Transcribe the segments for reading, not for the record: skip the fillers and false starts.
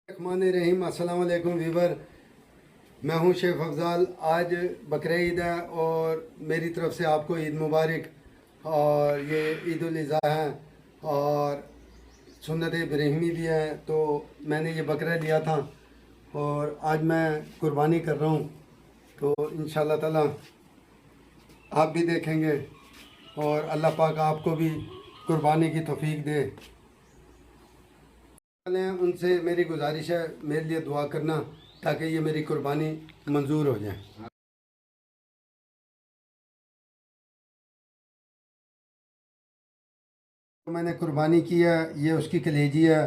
रहमान रहीम। अस्सलाम वालेकुम वीवर, मैं हूं शेख अफजाल। आज बकरा ईद है और मेरी तरफ से आपको ईद मुबारक। और ये ईद उल अज़हा है और सुन्नत इब्राहिमी भी है। तो मैंने ये बकरा लिया था और आज मैं कुर्बानी कर रहा हूँ। तो इंशाअल्लाह ताला आप भी देखेंगे और अल्लाह पाक आपको भी कुर्बानी की तौफीक दे। उनसे मेरी गुजारिश है मेरे लिए दुआ करना ताकि ये मेरी कुर्बानी मंजूर हो जाए। मैंने कुर्बानी की है, ये उसकी कलेजी है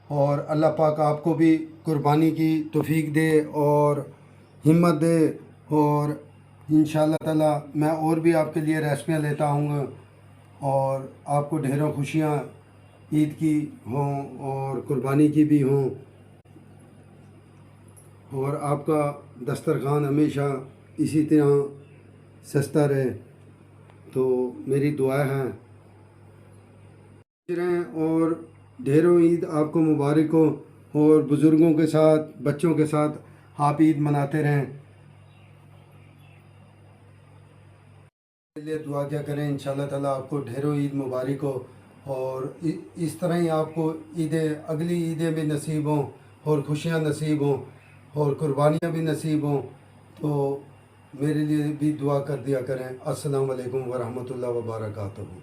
और अल्लाह पाक आपको भी कुर्बानी की तौफीक दे और हिम्मत दे। और इंशाअल्लाह ताला मैं और भी आपके लिए रेसिपियाँ लेता आऊँगा और आपको ढेरों खुशियाँ ईद की हों और कुर्बानी की भी हों और आपका दस्तरखान हमेशा इसी तरह सस्ता रहे। तो मेरी दुआ है और ढेरों ईद आपको मुबारक हो और बुज़ुर्गों के साथ बच्चों के साथ आप ईद मनाते रहें। के लिए दुआ क्या करें, इंशाअल्लाह ताला आपको ढेरों ईद मुबारक हो और इस तरह ही आपको ईदें अगली ईदें भी नसीब हों और खुशियाँ नसीब हों और कुर्बानियाँ भी नसीब हों। तो मेरे लिए भी दुआ कर दिया करें। अस्सलाम वालेकुम वरहमतुल्लाहि व बरकातहू।